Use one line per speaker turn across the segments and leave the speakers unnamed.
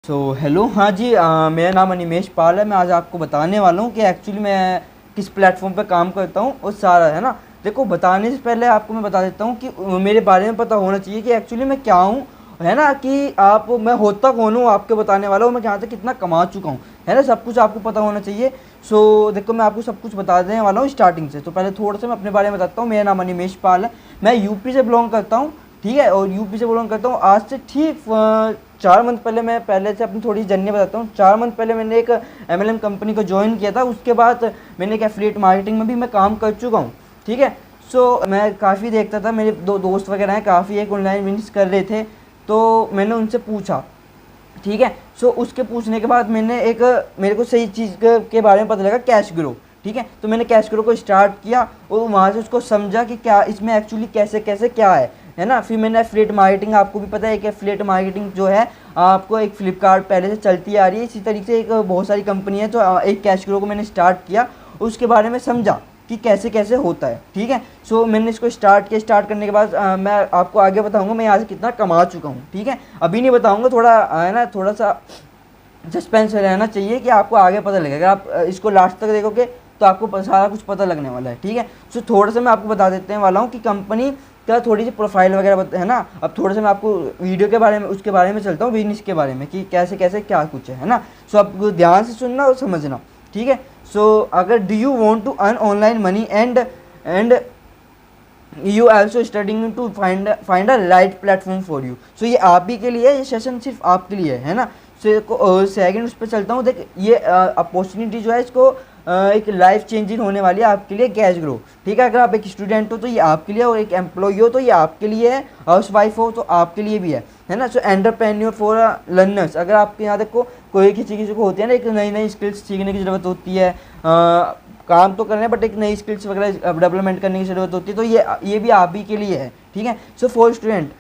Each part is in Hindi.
हेलो, हाँ जी, मेरा नाम अनिमेश पाल है। मैं आज आपको बताने वाला हूँ कि एक्चुअली मैं किस प्लेटफॉर्म पे काम करता हूँ और सारा है ना। देखो, बताने से पहले आपको मैं बता देता हूँ कि मेरे बारे में पता होना चाहिए कि एक्चुअली मैं क्या हूँ, है ना। कि आप मैं होता कौन हूँ आपके बताने वाला हूँ, मैं यहाँ तक कितना कमा चुका हूँ, है ना। सब कुछ आपको पता होना चाहिए। देखो, मैं आपको सब कुछ बता देने वाला हूँ स्टार्टिंग से। तो पहले थोड़ा सा मैं अपने बारे में बताता हूँ। मेरा नाम अनिमेश पाल है, मैं यूपी से बिलोंग करता हूँ, ठीक है। और यूपी से बिलोंग करता हूँ। आज से ठीक 4 मंथ पहले, मैं पहले से अपनी थोड़ी जर्नी बताता हूँ। 4 मंथ पहले मैंने एक एमएलएम कंपनी को ज्वाइन किया था। उसके बाद मैंने एक एफिलिएट मार्केटिंग में भी मैं काम कर चुका हूँ, ठीक है। मैं काफ़ी देखता था, मेरे दो दोस्त वगैरह हैं, काफ़ी एक ऑनलाइन बिजनेस कर रहे थे। तो मैंने उनसे पूछा, ठीक है। उसके पूछने के बाद मेरे को सही चीज़ के बारे में पता लगा, कैश ग्रो, ठीक है। तो मैंने कैश ग्रो को स्टार्ट किया और वहाँ से उसको समझा कि क्या इसमें एक्चुअली कैसे कैसे क्या है ना। फिर मैंने एफिलिएट मार्केटिंग, आपको भी पता है कि एफिलिएट मार्केटिंग जो है, आपको एक फ्लिपकार्ट पहले से चलती आ रही है, इसी तरीके से एक बहुत सारी कंपनी है। तो एक कैश ग्रो को मैंने स्टार्ट किया, उसके बारे में समझा कि कैसे कैसे होता है, ठीक है। मैंने इसको स्टार्ट किया। स्टार्ट करने के बाद मैं आपको आगे बताऊंगा मैं यहाँ से कितना कमा चुका हूँ, ठीक है। अभी नहीं बताऊंगा, थोड़ा है ना, थोड़ा सा सस्पेंस रहना चाहिए कि आपको आगे पता लगेगा। आप इसको लास्ट तक देखोगे तो आपको सारा कुछ पता लगने वाला है, ठीक है। थोड़ा सा मैं आपको बता देते हैं वाला हूँ कि कंपनी का थोड़ी सी प्रोफाइल वगैरह है ना। अब थोड़ा सा मैं आपको वीडियो के बारे में, उसके बारे में चलता हूँ, बिजनेस के बारे में कि कैसे कैसे क्या कुछ है ना। आप ध्यान से सुनना और समझना, ठीक है। अगर do you want to earn online money and you also studying to find a right platform for you. ये आप ही के लिए, ये सेशन सिर्फ आपके लिए है ना। सेकंड उस पर चलता हूँ। देख, ये अपॉर्चुनिटी जो है, इसको एक लाइफ चेंजिंग होने वाली है आपके लिए, कैश ग्रो, ठीक है। अगर आप एक स्टूडेंट हो तो ये आपके लिए, और एक एम्प्लॉय हो तो ये आपके लिए है, हाउस वाइफ हो तो आपके लिए भी है ना। एंटरप्रेन्योर फॉर लर्नर्स, अगर आपके यहाँ देखो कोई किसी को होती है ना, एक नई नई स्किल्स सीखने की ज़रूरत होती है, काम तो करना है बट एक नई स्किल्स वगैरह डेवलपमेंट करने की ज़रूरत होती है, तो ये भी आप ही के लिए है, ठीक है। For student,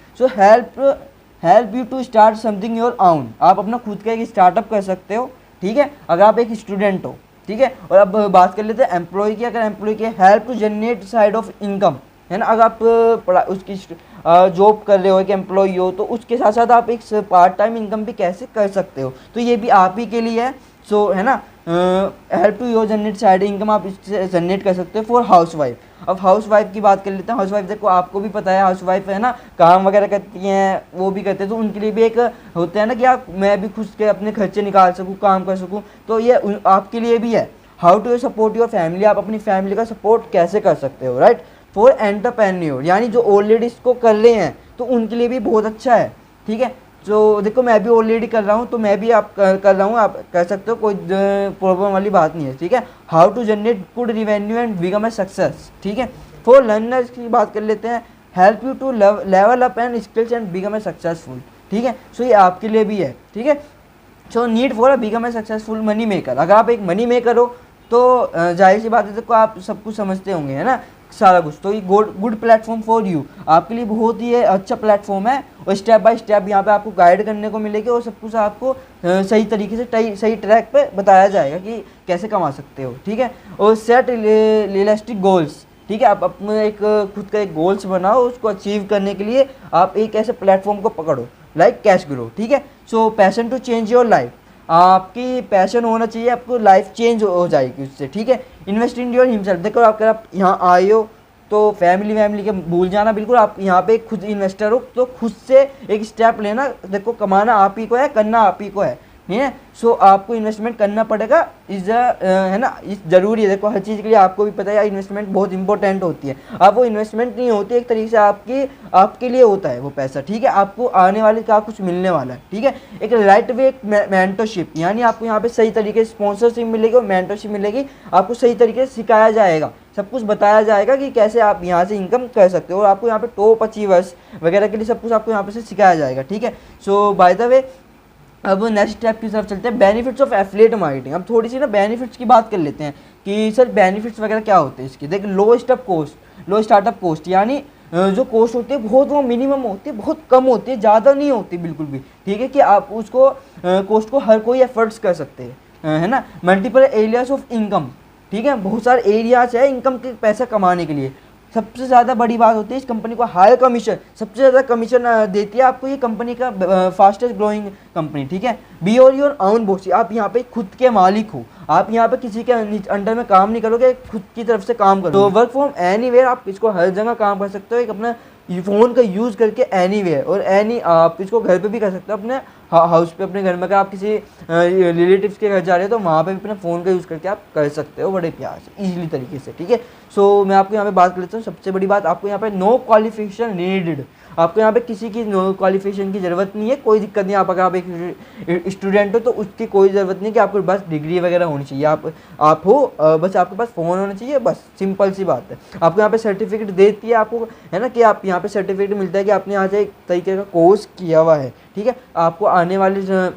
help you to start something your own. आप अपना खुद का एक स्टार्टअप कर सकते हो, ठीक है, अगर आप एक स्टूडेंट हो, ठीक है। और अब बात कर लेते हैं एम्प्लॉय की। अगर एम्प्लॉय की, help to generate side of income, है ना। अगर आप उसकी जॉब कर रहे हो, एक एम्प्लॉय हो, तो उसके साथ साथ आप एक पार्ट टाइम इनकम भी कैसे कर सकते हो, तो ये भी आप ही के लिए है। है ना, help to your generate side income, आप इससे जनरेट कर सकते हो फॉर हाउस वाइफ। अब हाउस वाइफ की बात कर लेते हैं। हाउस वाइफ, देखो आपको भी पता है, हाउस वाइफ है ना, काम वगैरह करती हैं, वो भी करते हैं, तो उनके लिए भी एक होता है ना कि मैं भी खुद के अपने खर्चे निकाल सकूँ, काम कर सकूँ, तो ये आपके लिए भी है। How to support your family, आप अपनी फैमिली का सपोर्ट कैसे कर सकते हो, राइट। फॉर एंटरप्रेन्योर, यानी जो ऑलरेडी इसको कर रहे हैं तो उनके लिए भी बहुत अच्छा है, ठीक है। देखो, मैं भी ऑलरेडी कर रहा हूँ, तो मैं भी आप कर रहा हूँ, आप कर सकते हो, कोई प्रॉब्लम वाली बात नहीं है, ठीक है। How to generate good revenue and become a success, ठीक है। फॉर लर्नर्स की बात कर लेते हैं। Help you to level up and skills and become a successful, ठीक है। ये आपके लिए भी है, ठीक है। Need for a become a successful money maker, अगर आप एक मनी मेकर हो तो जाहिर सी बात है, देखो आप सब कुछ समझते होंगे, है ना, सारा कुछ। तो ये गुड प्लेटफॉर्म फॉर यू, आपके लिए बहुत ही अच्छा प्लेटफॉर्म है। और स्टेप बाय स्टेप यहाँ पे आपको गाइड करने को मिलेगी, और सब कुछ आपको सही तरीके से सही ट्रैक पे बताया जाएगा कि कैसे कमा सकते हो, ठीक है। और सेट रियलिस्टिक गोल्स, ठीक है। आप अपने एक खुद का एक गोल्स बनाओ, उसको अचीव करने के लिए आप एक ऐसे प्लेटफॉर्म को पकड़ो लाइक कैश ग्रो, ठीक है। Passion to change your life, आपकी पैशन होना चाहिए, आपको लाइफ चेंज हो जाएगी उससे, ठीक है। इन्वेस्ट इन योर हिमसेल्फ, देखो अगर आप यहाँ आए हो तो फैमिली के भूल जाना बिल्कुल। आप यहाँ पे खुद इन्वेस्टर हो तो खुद से एक स्टेप लेना। देखो, कमाना आप ही को है, करना आप ही को है, ठीक है। आपको इन्वेस्टमेंट करना पड़ेगा, है ना, इस ज़रूरी है। देखो, हर चीज़ के लिए आपको भी पता है इन्वेस्टमेंट बहुत इंपॉर्टेंट होती है। अब वो इन्वेस्टमेंट नहीं होती, एक तरीके से आपके लिए होता है वो पैसा, ठीक है। आपको आने वाले का कुछ मिलने वाला है, ठीक है। एक राइट वे मेंटरशिप, यानी आपको यहाँ पे सही तरीके से स्पॉन्सरशिप मिलेगी और मेंटरशिप मिलेगी। आपको सही तरीके से सिखाया जाएगा, सब कुछ बताया जाएगा कि कैसे आप यहाँ से इनकम कर सकते हो, और आपको यहाँ पे टॉप अचीवर्स वगैरह के लिए सब कुछ आपको यहाँ पे से सिखाया जाएगा, ठीक है। बाय द वे, अब नेक्स्ट स्टेप की तरफ चलते हैं, बेनिफिट्स ऑफ एफिलिएट मार्केटिंग। अब थोड़ी सी ना बेनिफिट्स की बात कर लेते हैं कि सर बेनिफिट्स वगैरह क्या होते हैं इसके। देख, लो स्टार्टअप कॉस्ट, यानी जो कॉस्ट होती है बहुत वो मिनिमम होती है, बहुत कम होती है, ज़्यादा नहीं होती बिल्कुल भी, ठीक है। कि आप उसको कॉस्ट को हर कोई एफर्ट्स कर सकते हैं, है ना। मल्टीपल एरियाज ऑफ इनकम, ठीक है, बहुत सारे एरियाज है इनकम के पैसा कमाने के लिए। सबसे ज़्यादा बड़ी बात होती है इस कंपनी को हायर कमीशन, सबसे ज़्यादा कमीशन देती है आपको ये कंपनी का फास्टेस्ट ग्रोइंग कंपनी, ठीक है। बी और योर ओन बॉस, आप यहाँ पे खुद के मालिक हो, आप यहाँ पे किसी के अंडर में काम नहीं करोगे, खुद की तरफ से काम करोगे। तो वर्क फ्रॉम एनीवेयर, आप इसको हर जगह काम कर सकते हो, एक अपना फ़ोन का यूज़ करके एनीवेयर, और आप इसको घर पे भी कर सकते हो, अपने हाउस पे, अपने घर में। अगर आप किसी रिलेटिव्स के घर जा रहे हो तो वहाँ पे भी अपने फ़ोन का यूज़ करके आप कर सकते हो बड़े प्यार से, ईजिली तरीके से, ठीक है। सो मैं आपको यहाँ पे बात कर लेता हूँ। सबसे बड़ी बात, आपको यहाँ पे नो क्वालिफिकेशन नीडेड, आपको यहाँ पे किसी की नो क्वालिफिकेशन की ज़रूरत नहीं है, कोई दिक्कत नहीं। अगर आप एक स्टूडेंट हो तो उसकी कोई ज़रूरत नहीं कि आपके पास डिग्री वगैरह होनी चाहिए, आप हो बस आपके पास फ़ोन होना चाहिए, बस सिंपल सी बात है। आपको यहाँ पे सर्टिफिकेट देती है आपको, है ना, कि आप यहाँ पे सर्टिफिकेट मिलता है कि आपने यहाँ से एक तरीके का कोर्स किया हुआ है, ठीक है। आपको आने वाले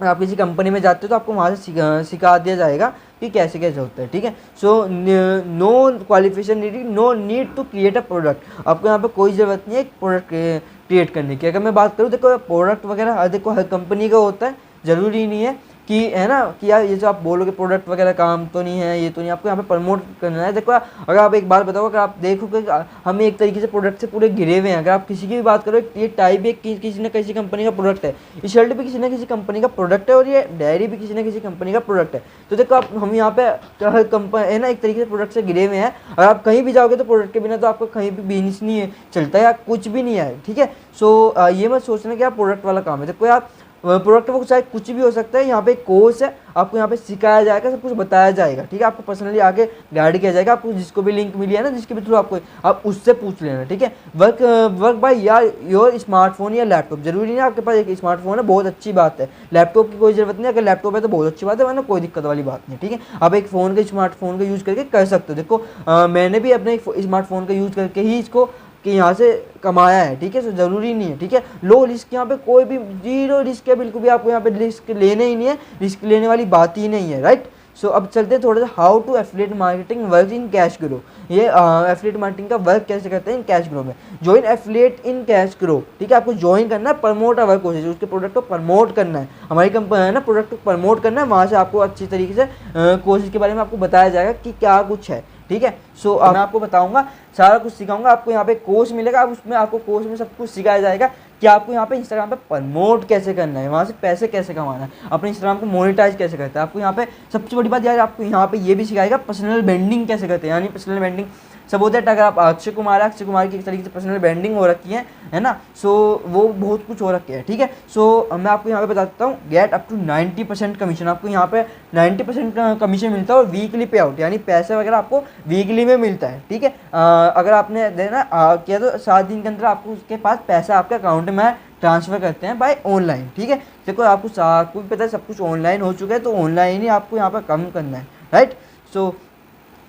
आप किसी कंपनी में जाते हो तो आपको वहाँ से सिखा दिया जाएगा कि कैसे कैसे होता है, ठीक है। So no qualification needed, no need to create a product, आपको यहाँ पे कोई ज़रूरत नहीं है एक प्रोडक्ट क्रिएट करने की। अगर मैं बात करूँ, देखो प्रोडक्ट वगैरह देखो हर कंपनी का होता है, ज़रूरी नहीं है कि, है ना, कि यार ये जो आप बोलोगे प्रोडक्ट वगैरह काम तो नहीं है, ये तो नहीं, आपको यहाँ पे प्रमोट करना है। देखो अगर आप एक बात बताओ, अगर आप देखोगे हम एक तरीके से प्रोडक्ट से पूरे घिरे हुए हैं। अगर आप किसी की भी बात करो, ये टाई भी किसी न किसी कंपनी का प्रोडक्ट है, ये शर्ट भी किसी न किसी कंपनी का प्रोडक्ट है, और ये डायरी भी किसी न किसी कंपनी का प्रोडक्ट है। तो देखो आप, हम यहाँ पे हर कंपनी, है ना, एक तरीके से प्रोडक्ट से घिरे हुए हैं। और आप कहीं भी जाओगे तो प्रोडक्ट के बिना तो आपको कहीं भी बिजनेस नहीं है चलता है, या कुछ भी नहीं है, ठीक है। सो ये मत सोचना कि आप प्रोडक्ट वाला काम है। देखो आप प्रोडक्ट वो चाहे कुछ भी हो सकता है, यहाँ पे एक कोर्स है, आपको यहाँ पे सिखाया जाएगा, सब कुछ बताया जाएगा, ठीक है। आपको पर्सनली आगे गाइड किया जाएगा, आपको जिसको भी लिंक मिली है ना, जिसके भी थ्रू आपको, आप उससे पूछ लेना, ठीक है। वर्क बाय योर स्मार्टफोन या लैपटॉप, जरूरी नहीं है आपके पास एक स्मार्टफोन है, बहुत अच्छी बात है, लैपटॉप की कोई ज़रूरत नहीं है। अगर लैपटॉप है तो बहुत अच्छी बात है, वरना कोई दिक्कत वाली बात नहीं, ठीक है। आप एक फ़ोन का, स्मार्टफोन का यूज़ करके कर सकते हो। देखो मैंने भी अपने स्मार्टफोन का यूज़ करके ही इसको कि यहाँ से कमाया है, ठीक है। सो ज़रूरी नहीं है, ठीक है। लो रिस्क, यहाँ पे कोई भी जीरो रिस्क है, बिल्कुल भी आपको यहाँ पे रिस्क लेने ही नहीं है, रिस्क लेने वाली बात ही नहीं है, राइट। सो अब चलते हैं थोड़ा सा, how to affiliate marketing work in cash grow. ये एफिलिएट मार्केटिंग का वर्क कैसे करते हैं इन कैश ग्रो में। Join affiliate in cash grow, ठीक है। आपको ज्वाइन करना है, प्रमोट अवर कोर्सेज, उसके प्रोडक्ट को प्रमोट करना है, हमारी कंपनी है ना, प्रोडक्ट को प्रमोट करना है, वहाँ से आपको अच्छी तरीके से कोर्सेज के बारे में आपको बताया जाएगा कि क्या कुछ है, ठीक है। सो मैं आपको बताऊंगा, सारा कुछ सिखाऊंगा, आपको यहाँ पे कोर्स मिलेगा, उसमें आपको कोर्स में सब कुछ सिखाया जाएगा कि आपको यहाँ पे इंस्टाग्राम पे प्रमोट कैसे करना है, वहाँ से पैसे कैसे कमाना है, अपने इंस्टाग्राम को मोनेटाइज कैसे करते हैं। आपको यहाँ पे सबसे बड़ी बात यार, आपको यहाँ पे ये भी सिखाएगा पर्सनल ब्रांडिंग कैसे करते हैं, यानी पर्सनल ब्रांडिंग सब होता है। अगर आप अक्षय कुमार की एक तरीके से पर्सनल ब्रांडिंग हो रखी है ना, सो वो बहुत कुछ हो रखे है, ठीक है। सो मैं आपको यहाँ पे बता देता हूँ, गेट अप टू 90% कमीशन, आपको यहाँ पे 90% कमीशन मिलता है, और वीकली पे आउट, यानी पैसे वगैरह आपको वीकली में मिलता है, ठीक है। अगर आपने देना किया तो 7 दिन के अंदर आपको उसके पास पैसा आपके अकाउंट में ट्रांसफ़र करते हैं बाय ऑनलाइन, ठीक है। देखो आपको भी पता है सब कुछ ऑनलाइन हो चुका है, तो ऑनलाइन ही आपको यहाँ पर कम करना है, right. So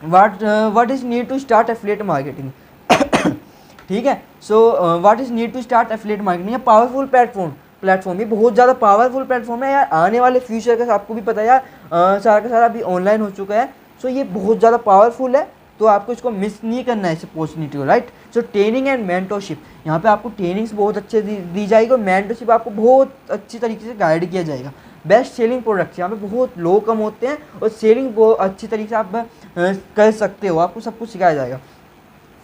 what is need to start affiliate marketing ठीक है। सो what is need to start affiliate marketing, ये पावरफुल प्लेटफॉर्म ये बहुत ज़्यादा पावरफुल प्लेटफॉर्म है यार। आने वाले फ्यूचर का आपको भी पता है यार, सारा का सारा अभी ऑनलाइन हो चुका है। सो ये बहुत ज़्यादा पावरफुल है, तो आपको इसको मिस नहीं करना है इस अपॉर्चुनिटी को, right. So training and mentorship, यहाँ पे आपको ट्रेनिंग्स बहुत अच्छे दी जाएगी, और मेंटरशिप आपको बहुत अच्छी तरीके से गाइड किया जाएगा। बेस्ट सेलिंग प्रोडक्ट्स, यहाँ पे बहुत लो कम होते हैं, और सेलिंग बहुत अच्छी तरीके से आप कर सकते हो, आपको सब कुछ सिखाया जाएगा।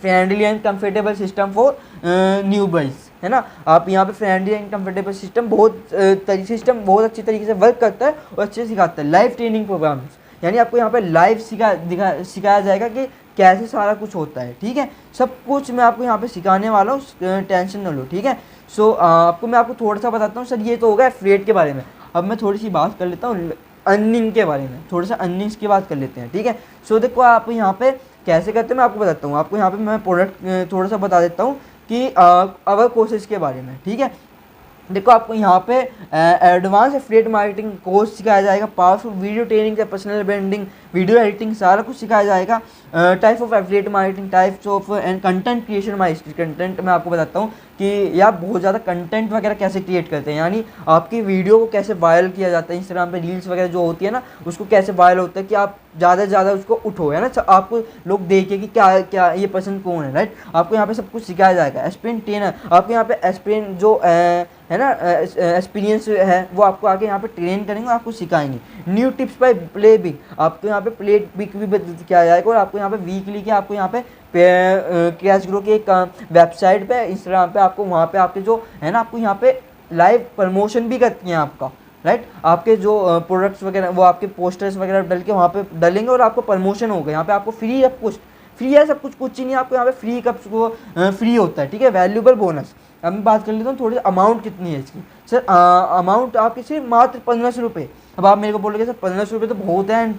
Friendly and comfortable system for new boys, है ना। आप यहाँ पे फ्रेंडली एंड कंफर्टेबल सिस्टम बहुत अच्छी तरीके से वर्क करता है और अच्छे से सिखाता है। लाइव ट्रेनिंग प्रोग्राम्स, यानी आपको यहाँ पे लाइव सिखाया जाएगा कि कैसे सारा कुछ होता है, ठीक है। सब कुछ मैं आपको यहाँ पे सिखाने वाला हूँ, टेंशन न लो, ठीक है। सो मैं आपको थोड़ा सा बताता हूँ सर, ये तो होगा एफिलिएट के बारे में। अब मैं थोड़ी सी बात कर लेता हूँ अर्निंग के बारे में, थोड़ा सा अर्निंग्स की बात कर लेते हैं, ठीक है। सो देखो आप यहाँ पे कैसे करते हैं मैं आपको बताता हूँ। आपको यहाँ पे मैं प्रोडक्ट थोड़ा सा बता देता हूँ कि अवर कोर्सेज के बारे में, ठीक है। देखो आपको यहाँ पे एडवांस एफिलिएट मार्केटिंग कोर्स सिखाया जाएगा, पावरफुल वीडियो ट्रेनिंग से पर्सनल ब्रांडिंग, वीडियो एडिटिंग, सारा कुछ सिखाया जाएगा। Type of affiliate marketing, types of and content creation mastery, content मैं आपको बताता हूँ कि आप बहुत ज़्यादा कंटेंट वगैरह कैसे क्रिएट करते हैं, यानी आपकी वीडियो को कैसे वायरल किया जाता है, इंस्टाग्राम पे रील्स वगैरह जो होती है ना, उसको कैसे वायरल होता है कि आप ज़्यादा से ज़्यादा उसको उठो, है ना, आपको लोग देखे कि क्या क्या ये पर्सन कौन है, राइट। आपको यहाँ पे सब कुछ सिखाया जाएगा। एस्पिरेंट ट्रेनर, आपको यहाँ पे एस्पिरेंट जो है ना एक्सपीरियंस है, वो आपको आगे यहाँ पे ट्रेन करेंगे, आपको सिखाएंगे। New tips by play big, आपको यहाँ पे प्ले बिग भी किया जाएगा, और आपको यहाँ पे वीकली के आपको यहाँ पे कैश ग्रो की एक वेबसाइट पे, इंस्टाग्राम पे आपको वहाँ पे आपके जो है ना, आपको यहाँ पे लाइव प्रमोशन भी करती हैं आपका, राइट। आपके जो प्रोडक्ट्स वगैरह वो आपके पोस्टर्स वगैरह डल के वहाँ पे डलेंगे और आपको प्रमोशन होगा। यहाँ पे आपको फ्री, सब कुछ फ्री है, सब कुछ कुछ ही नहीं, आपको यहाँ पे फ्री कब फ्री होता है, ठीक है। Valuable bonus. अब मैं बात कर लेता हूँ थोड़ी अमाउंट कितनी है इसकी। सर अमाउंट आपकी सिर्फ मात्र 1500 रुपये। अब आप मेरे को बोलोगे सर 1500 रुपये तो बहुत है,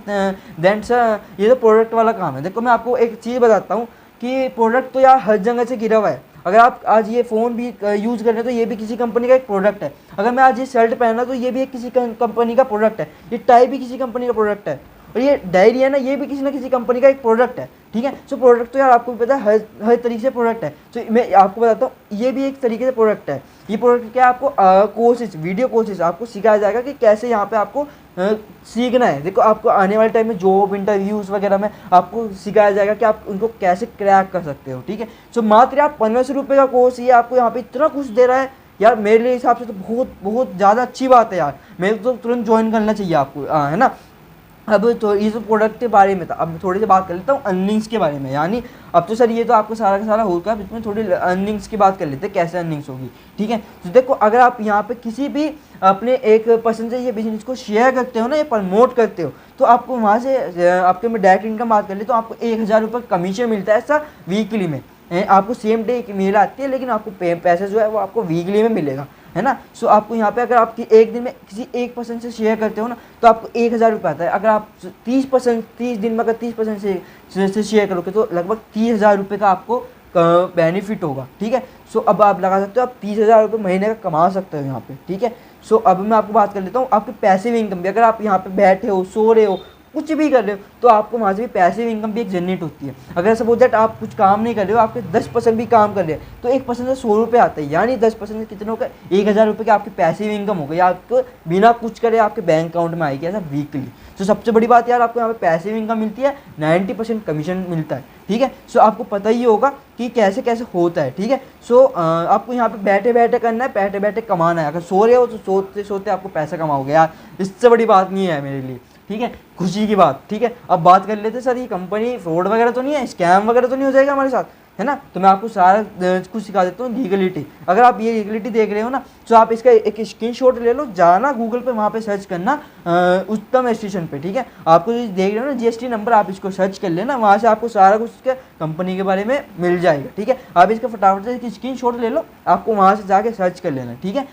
देन सर ये तो प्रोडक्ट वाला काम है। देखो मैं आपको एक चीज़ बताता हूँ कि प्रोडक्ट तो यार हर जगह से गिरा हुआ है। अगर आप आज ये फ़ोन भी यूज़ कर रहे हो तो ये भी किसी कंपनी का एक प्रोडक्ट है। अगर मैं आज ये शर्ट पहना तो ये भी एक किसी कंपनी का प्रोडक्ट है। ये टाई भी किसी कंपनी का प्रोडक्ट है, और ये डायरी है ना, ये भी किसी ना किसी कंपनी का एक प्रोडक्ट है, ठीक है। सो प्रोडक्ट तो यार आपको भी पता है हर तरीके से प्रोडक्ट है। तो मैं आपको बताता हूँ ये भी एक तरीके से प्रोडक्ट है। ये प्रोडक्ट क्या है, आपको कोर्सेज, वीडियो कोर्सेज आपको सिखाया जाएगा कि कैसे यहाँ पे आपको सीखना है। देखो आपको आने वाले टाइम में जॉब इंटरव्यूज़ वगैरह में आपको सिखाया जाएगा कि आप उनको कैसे क्रैक कर सकते हो, ठीक है। सो मात्र आप 1500 रुपये का कोर्स ये आपको यहाँ पे इतना कुछ दे रहा है यार, मेरे हिसाब से तो बहुत बहुत ज़्यादा अच्छी बात है यार। मेरे को तो तुरंत ज्वाइन करना चाहिए आपको, है ना। अब तो ये तो प्रोडक्ट के बारे में था। अब थोड़ी सी बात कर लेता हूँ अर्निंग्स के बारे में। यानी अब तो सर ये तो आपको सारा का सारा होगा, इसमें थोड़ी अर्निंग्स की बात कर लेते हैं, कैसे अर्निंग्स होगी, ठीक है। तो देखो अगर आप यहाँ पे किसी भी अपने एक पर्सन से ये बिजनेस को शेयर करते हो ना, ये प्रमोट करते हो, तो आपको वहाँ से आपके में डायरेक्ट इनकम बात कर ले तो आपको 1000 रुपये कमीशन मिलता है ऐसा वीकली में। आपको सेम डे एक मेल आती है, लेकिन आपको पैसे जो है वो आपको वीकली में मिलेगा, है ना। सो आपको यहाँ पे अगर आप एक दिन में किसी एक पर्सन से शेयर करते हो ना तो आपको 1000 रुपये आता है। अगर आप 30 दिन में अगर 30% से शेयर करोगे तो लगभग 30,000 रुपये का आपको बेनिफिट होगा, ठीक है। सो अब आप लगा सकते हो, आप 30,000 रुपये महीने का कमा सकते हो यहाँ पे, ठीक है। सो अब मैं आपको बात कर लेता हूँ आपके पैसिव इनकम भी। अगर आप यहाँ पे बैठे हो, सो रहे हो, कुछ भी कर रहे हो, तो आपको वहाँ से भी पैसिव इनकम भी एक जनरेट होती है। अगर सपोज दैट आप कुछ काम नहीं कर रहे हो, आपके 10% भी काम कर रहे हैं, तो 1% से 100 रुपये आते हैं। यानी 10% से कितने होगा, 1000 रुपये की आपकी पैसिव इनकम हो गई, आपको बिना कुछ करे आपके बैंक अकाउंट में आएगी ऐसा वीकली। तो सबसे बड़ी बात यार, आपको यहाँ पे पैसिव इनकम मिलती है, 90% कमीशन मिलता है, ठीक है। सो आपको पता ही होगा कि कैसे कैसे होता है, ठीक है। सो आपको यहाँ पे बैठे बैठे करना है, बैठे बैठे कमाना है। अगर सो रहे हो तो सोते सोते आपको पैसा कमाओगे यार, इससे बड़ी बात नहीं है मेरे लिए, ठीक है। खुशी की बात, ठीक है। अब बात कर लेते सर ये कंपनी फ्रॉड वगैरह तो नहीं है, स्कैम वगैरह तो नहीं हो जाएगा हमारे साथ, है ना। तो मैं आपको सारा कुछ सिखा देता हूँ। लीगलिटी, अगर आप ये लीगलिटी देख रहे हो ना, तो आप इसका एक स्क्रीनशॉट ले लो, जाना गूगल पे, वहाँ पे सर्च करना उत्तम रजिस्ट्रेशन पे, ठीक है। आपको जो देख रहे हो ना जीएसटी नंबर, आप इसको सर्च कर लेना, वहाँ से आपको सारा कुछ इसके कंपनी के बारे में मिल जाएगा, ठीक है। आप इसका फटाफट से इसकी स्क्रीनशॉट ले लो, आपको वहाँ से जाके सर्च कर लेना, ठीक है।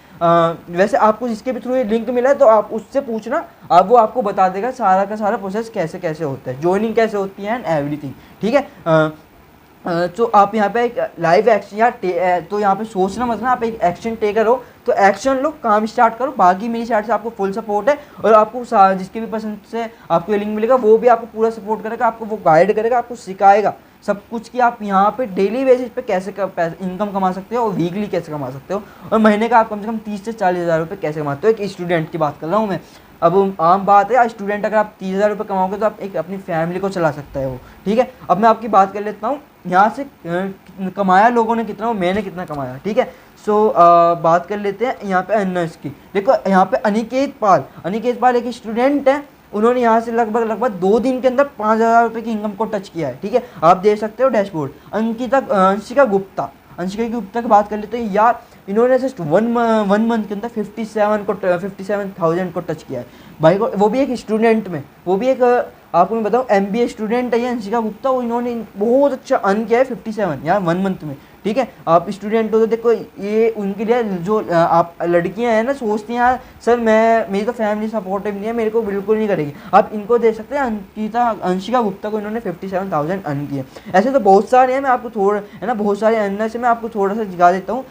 वैसे आपको जिसके भी थ्रू ये लिंक मिला है तो आप उससे पूछना, अब वो आपको बता देगा सारा का सारा प्रोसेस कैसे कैसे होता है, ज्वाइनिंग कैसे होती है एंड एवरीथिंग, ठीक है। तो आप यहाँ पे एक लाइव एक्शन या तो यहाँ पे सोचना मत ना, आप एक एक्शन टेकर हो तो एक्शन लो, काम स्टार्ट करो। बाकी मेरी साइड से आपको फुल सपोर्ट है, और आपको जिसके भी पसंद से आपको लिंक मिलेगा वो भी आपको पूरा सपोर्ट करेगा, आपको वो गाइड करेगा, आपको सिखाएगा सब कुछ कि आप यहाँ पे डेली बेसिस पे कैसे इनकम कमा सकते हो और वीकली कैसे कमा सकते हो, और महीने का आप कम से कम 30 से 40,000 रुपये कैसे कमाते हो। एक स्टूडेंट की बात कर रहा हूँ मैं। अब आम बात है, स्टूडेंट अगर आप 30,000 रुपये कमाओगे तो आप एक अपनी फैमिली को चला सकता है वो, ठीक है। अब मैं आपकी बात कर लेता हूँ यहाँ से कमाया लोगों ने कितना, मैंने कितना कमाया, ठीक है। सो बात कर लेते हैं यहाँ पे अर्नर्स की। देखो यहाँ पे अनिकेत पाल एक स्टूडेंट है, उन्होंने यहाँ से लगभग 2 दिन के अंदर 5,000 रुपये की इनकम को टच किया है, ठीक है। आप देख सकते हो डैशबोर्ड। अंशिका गुप्ता की बात कर लेते हैं यार, इन्होंने जस्ट वन मंथ के अंदर 57,000 को टच किया है भाई को, वो भी एक स्टूडेंट में, वो भी एक आपको मैं बताऊँ MBA स्टूडेंट है ये अंशिका गुप्ता, इन्होंने बहुत अच्छा अर्न किया है 57 यार 1 मंथ में, ठीक है। आप स्टूडेंट हो तो देखो ये उनके लिए जो आप लड़कियां हैं ना सोचती हैं यार सर मेरी तो फैमिली सपोर्टिव नहीं है, मेरे को बिल्कुल नहीं करेगी, आप इनको देख सकते हैं। अंशिका गुप्ता को इन्होंने 57,000 अर्न किए। ऐसे तो बहुत सारे हैं, मैं आपको थोड़ा है ना बहुत सारे अर्नर से मैं आपको थोड़ा सा दिखा देता हूँ।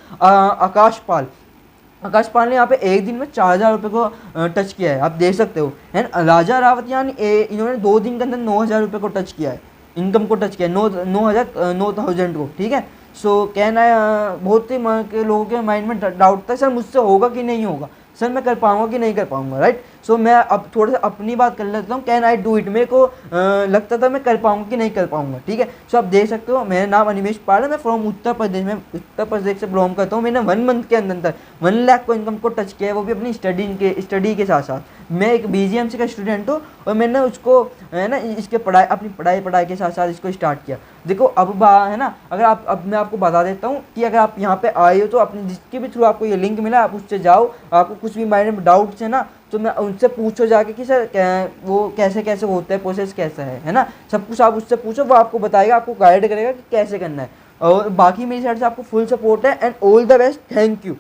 आकाश पाल ने यहाँ पे एक दिन में 4,000 रुपये को टच किया है, आप देख सकते हो, है ना। राजा रावत यानी इन्होंने 2 दिन के अंदर 9,000 रुपये को टच किया है, इनकम को टच किया है 9,000 को, ठीक है। सो कहना है बहुत ही के लोगों के माइंड में डाउट था सर मुझसे होगा कि नहीं होगा, सर मैं कर पाऊंगा कि नहीं कर पाऊंगा, राइट। सो मैं अब थोड़ा सा अपनी बात कर लेता हूँ, कैन आई डू इट, मेरे को लगता था मैं कर पाऊंगा कि नहीं कर पाऊंगा, ठीक है। सो आप देख सकते हो मेरा नाम अनिमेश पाल है, मैं फ्रॉम उत्तर प्रदेश से बिलोंग करता हूँ। मैंने 1 मंथ के अंदर 1 लाख को इनकम को टच किया है, वो भी अपनी स्टडी के साथ साथ। मैं एक BGMC का स्टूडेंट हूँ और मैंने उसको है ना इसके अपनी पढ़ाई के साथ साथ इसको स्टार्ट किया। देखो अब है ना, अगर आप, अब मैं आपको बता देता हूँ कि अगर आप यहाँ पे आए हो तो अपने जिसके भी थ्रू आपको ये लिंक मिला, आप उससे जाओ, आपको कुछ भी माइंड में डाउट्स है ना, तो मैं उनसे पूछो जाके कि सर वो कैसे कैसे होता है, प्रोसेस कैसा है ना, सब कुछ आप उससे पूछो, वो आपको बताएगा, आपको गाइड करेगा कि कैसे करना है। और बाकी मेरी साइड से आपको फुल सपोर्ट है, and all the best, thank you.